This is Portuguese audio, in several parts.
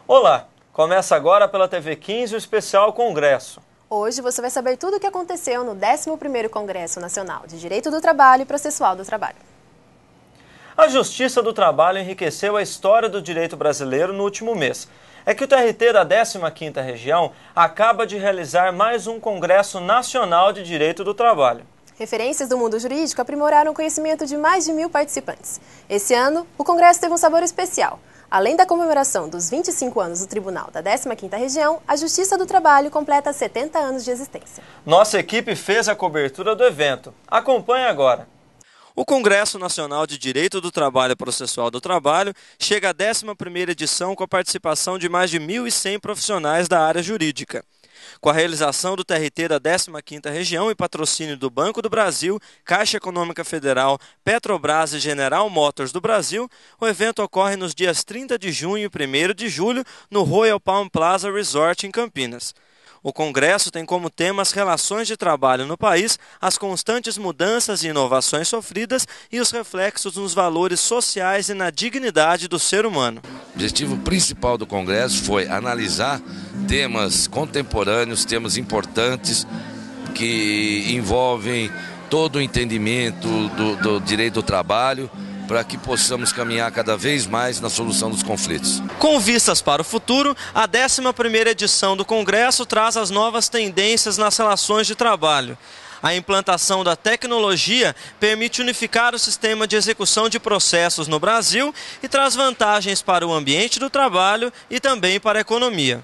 Olá! Começa agora pela TV 15 o especial Congresso. Hoje você vai saber tudo o que aconteceu no 11º Congresso Nacional de Direito do Trabalho e Processual do Trabalho. A Justiça do Trabalho enriqueceu a história do direito brasileiro no último mês. É que o TRT da 15ª Região acaba de realizar mais um Congresso Nacional de Direito do Trabalho. Referências do mundo jurídico aprimoraram o conhecimento de mais de 1.000 participantes. Esse ano, o Congresso teve um sabor especial. Além da comemoração dos 25 anos do Tribunal da 15ª Região, a Justiça do Trabalho completa 70 anos de existência. Nossa equipe fez a cobertura do evento. Acompanhe agora. O Congresso Nacional de Direito do Trabalho e Processual do Trabalho chega à 11ª edição com a participação de mais de 1.100 profissionais da área jurídica. Com a realização do TRT da 15ª Região e patrocínio do Banco do Brasil, Caixa Econômica Federal, Petrobras e General Motors do Brasil, o evento ocorre nos dias 30 de junho e 1º de julho no Royal Palm Plaza Resort em Campinas. O Congresso tem como tema as relações de trabalho no país, as constantes mudanças e inovações sofridas e os reflexos nos valores sociais e na dignidade do ser humano. O objetivo principal do Congresso foi analisar temas contemporâneos, temas importantes que envolvem todo o entendimento do direito do trabalho, para que possamos caminhar cada vez mais na solução dos conflitos. Com vistas para o futuro, a 11ª edição do Congresso traz as novas tendências nas relações de trabalho. A implantação da tecnologia permite unificar o sistema de execução de processos no Brasil e traz vantagens para o ambiente do trabalho e também para a economia.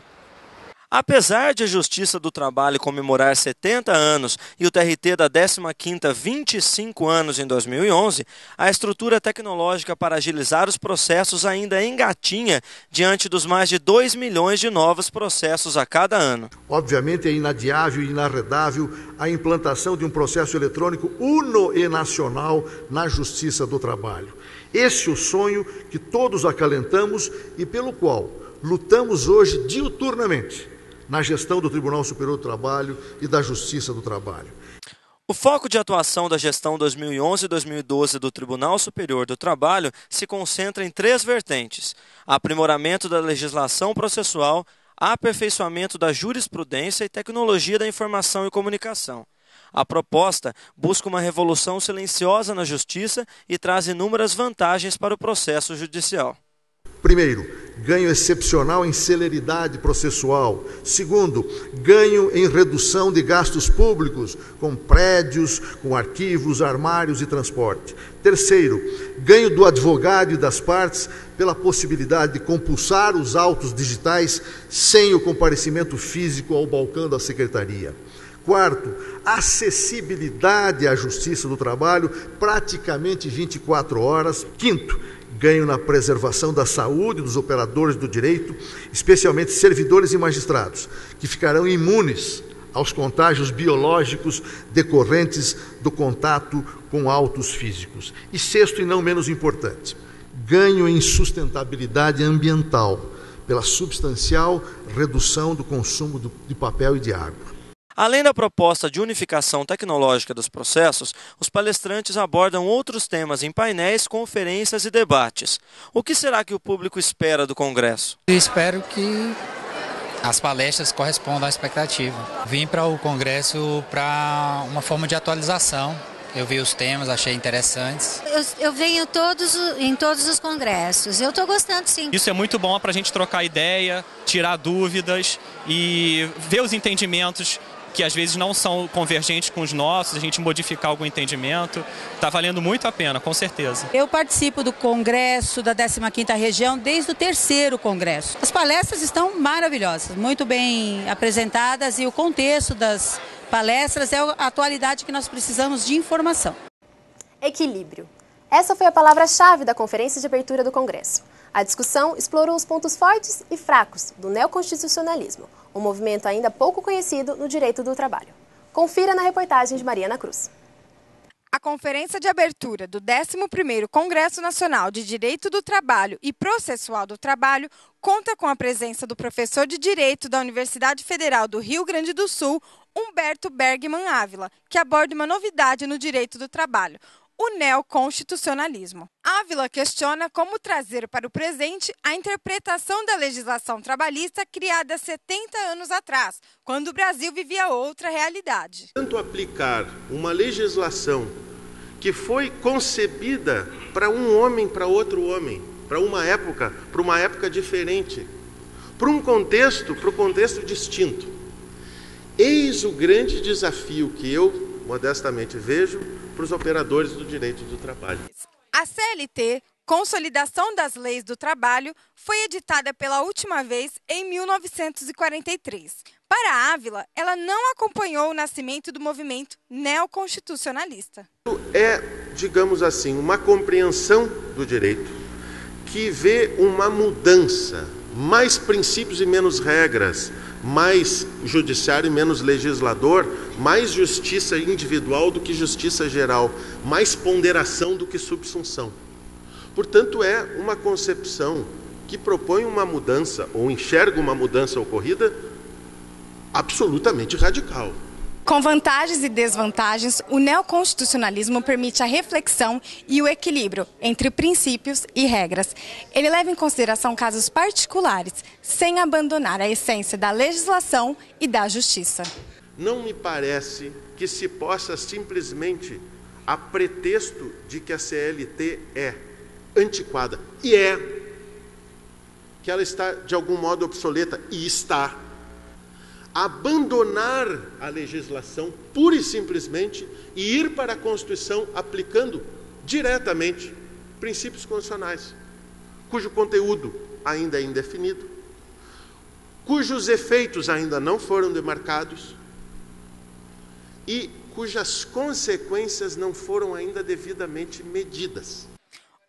Apesar de a Justiça do Trabalho comemorar 70 anos e o TRT da 15ª 25 anos em 2011, a estrutura tecnológica para agilizar os processos ainda engatinha diante dos mais de 2 milhões de novos processos a cada ano. Obviamente é inadiável e inarredável a implantação de um processo eletrônico uno e nacional na Justiça do Trabalho. Esse é o sonho que todos acalentamos e pelo qual lutamos hoje diuturnamente na gestão do Tribunal Superior do Trabalho e da Justiça do Trabalho. O foco de atuação da gestão 2011 e 2012 do Tribunal Superior do Trabalho se concentra em 3 vertentes: aprimoramento da legislação processual, aperfeiçoamento da jurisprudência e tecnologia da informação e comunicação. A proposta busca uma revolução silenciosa na justiça e traz inúmeras vantagens para o processo judicial. Primeiro, ganho excepcional em celeridade processual. Segundo, ganho em redução de gastos públicos, com prédios, com arquivos, armários e transporte. Terceiro, ganho do advogado e das partes pela possibilidade de compulsar os autos digitais sem o comparecimento físico ao balcão da secretaria. Quarto, acessibilidade à Justiça do Trabalho praticamente 24 horas. Quinto, ganho na preservação da saúde dos operadores do direito, especialmente servidores e magistrados, que ficarão imunes aos contágios biológicos decorrentes do contato com autos físicos. E sexto, e não menos importante, ganho em sustentabilidade ambiental, pela substancial redução do consumo de papel e de água. Além da proposta de unificação tecnológica dos processos, os palestrantes abordam outros temas em painéis, conferências e debates. O que será que o público espera do Congresso? Eu espero que as palestras correspondam à expectativa. Vim para o Congresso para uma forma de atualização. Eu vi os temas, achei interessantes. Eu venho em todos os congressos. Eu estou gostando, sim. Isso é muito bom para a gente trocar ideia, tirar dúvidas e ver os entendimentos que às vezes não são convergentes com os nossos, a gente modificar algum entendimento. Está valendo muito a pena, com certeza. Eu participo do Congresso da 15ª Região desde o 3º Congresso. As palestras estão maravilhosas, muito bem apresentadas e o contexto das palestras é a atualidade que nós precisamos de informação. Equilíbrio. Essa foi a palavra-chave da conferência de abertura do Congresso. A discussão explorou os pontos fortes e fracos do neoconstitucionalismo, um movimento ainda pouco conhecido no direito do trabalho. Confira na reportagem de Mariana Cruz. A conferência de abertura do 11º Congresso Nacional de Direito do Trabalho e Processual do Trabalho conta com a presença do professor de Direito da Universidade Federal do Rio Grande do Sul, Humberto Bergman Ávila, que aborda uma novidade no direito do trabalho, o neoconstitucionalismo. Ávila questiona como trazer para o presente a interpretação da legislação trabalhista criada 70 anos atrás, quando o Brasil vivia outra realidade. Tanto aplicar uma legislação que foi concebida para um homem, para outro homem, para uma época diferente, para o contexto distinto. Eis o grande desafio que eu, modestamente, vejo para os operadores do direito do trabalho. A CLT, Consolidação das Leis do Trabalho, foi editada pela última vez em 1943. Para Ávila, ela não acompanhou o nascimento do movimento neoconstitucionalista. É, digamos assim, uma compreensão do direito que vê uma mudança, mais princípios e menos regras, mais judiciário e menos legislador, mais justiça individual do que justiça geral, mais ponderação do que subsunção. Portanto, é uma concepção que propõe uma mudança, ou enxerga uma mudança ocorrida, absolutamente radical. Com vantagens e desvantagens, o neoconstitucionalismo permite a reflexão e o equilíbrio entre princípios e regras. Ele leva em consideração casos particulares, sem abandonar a essência da legislação e da justiça. Não me parece que se possa simplesmente, a pretexto de que a CLT é antiquada, e é, que ela está de algum modo obsoleta, e está, abandonar a legislação pura e simplesmente e ir para a Constituição aplicando diretamente princípios constitucionais, cujo conteúdo ainda é indefinido, cujos efeitos ainda não foram demarcados e cujas consequências não foram ainda devidamente medidas.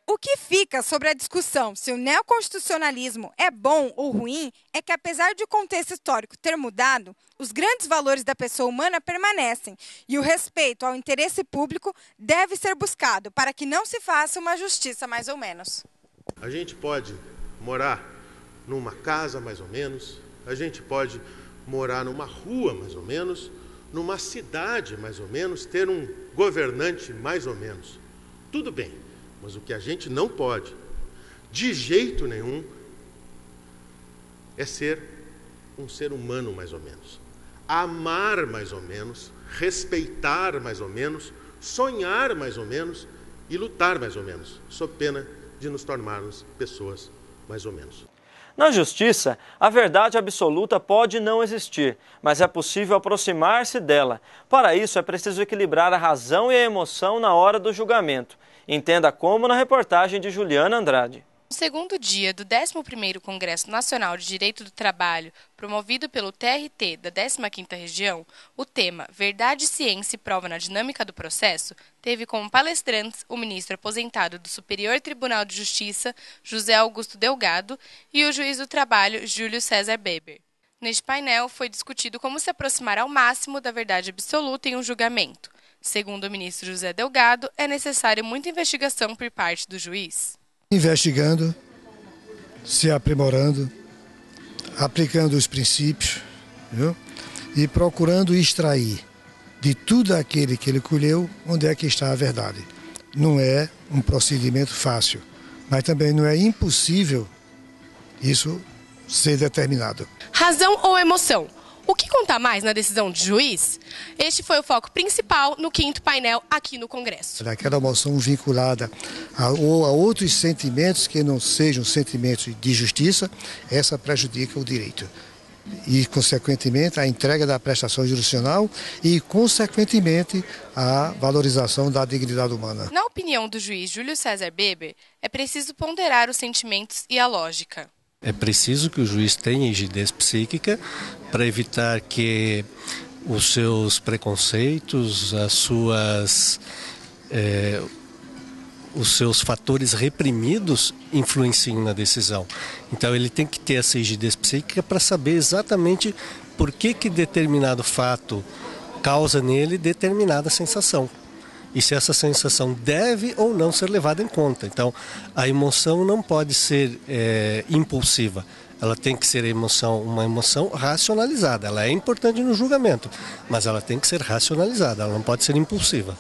O que fica sobre a discussão se o neoconstitucionalismo é bom ou ruim é que, apesar de o contexto histórico ter mudado, os grandes valores da pessoa humana permanecem e o respeito ao interesse público deve ser buscado para que não se faça uma justiça mais ou menos. A gente pode morar numa casa mais ou menos, a gente pode morar numa rua mais ou menos, numa cidade mais ou menos, ter um governante mais ou menos. Tudo bem. Mas o que a gente não pode, de jeito nenhum, é ser um ser humano mais ou menos. Amar mais ou menos, respeitar mais ou menos, sonhar mais ou menos e lutar mais ou menos, sob pena de nos tornarmos pessoas mais ou menos. Na justiça, a verdade absoluta pode não existir, mas é possível aproximar-se dela. Para isso, é preciso equilibrar a razão e a emoção na hora do julgamento. Entenda como na reportagem de Juliana Andrade. No segundo dia do 11º Congresso Nacional de Direito do Trabalho, promovido pelo TRT da 15ª Região, o tema Verdade, Ciência e Prova na Dinâmica do Processo teve como palestrantes o ministro aposentado do Superior Tribunal de Justiça, José Augusto Delgado, e o juiz do trabalho, Júlio César Beber. Neste painel foi discutido como se aproximar ao máximo da verdade absoluta em um julgamento. Segundo o ministro José Delgado, é necessária muita investigação por parte do juiz. Investigando, se aprimorando, aplicando os princípios, viu? E procurando extrair de tudo aquele que ele colheu onde é que está a verdade. Não é um procedimento fácil, mas também não é impossível isso ser determinado. Razão ou emoção? O que conta mais na decisão de juiz? Este foi o foco principal no 5º painel aqui no Congresso. Aquela emoção vinculada a outros sentimentos que não sejam sentimentos de justiça, essa prejudica o direito. E, consequentemente, a entrega da prestação jurisdicional e, consequentemente, a valorização da dignidade humana. Na opinião do juiz Júlio César Beber, é preciso ponderar os sentimentos e a lógica. É preciso que o juiz tenha rigidez psíquica para evitar que os seus preconceitos, os seus fatores reprimidos influenciem na decisão. Então ele tem que ter essa rigidez psíquica para saber exatamente por que determinado fato causa nele determinada sensação. E se essa sensação deve ou não ser levada em conta. Então, a emoção não pode ser impulsiva. Ela tem que ser uma emoção racionalizada. Ela é importante no julgamento, mas ela tem que ser racionalizada, ela não pode ser impulsiva.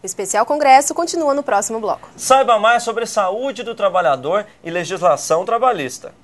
O especial congresso continua no próximo bloco. Saiba mais sobre saúde do trabalhador e legislação trabalhista.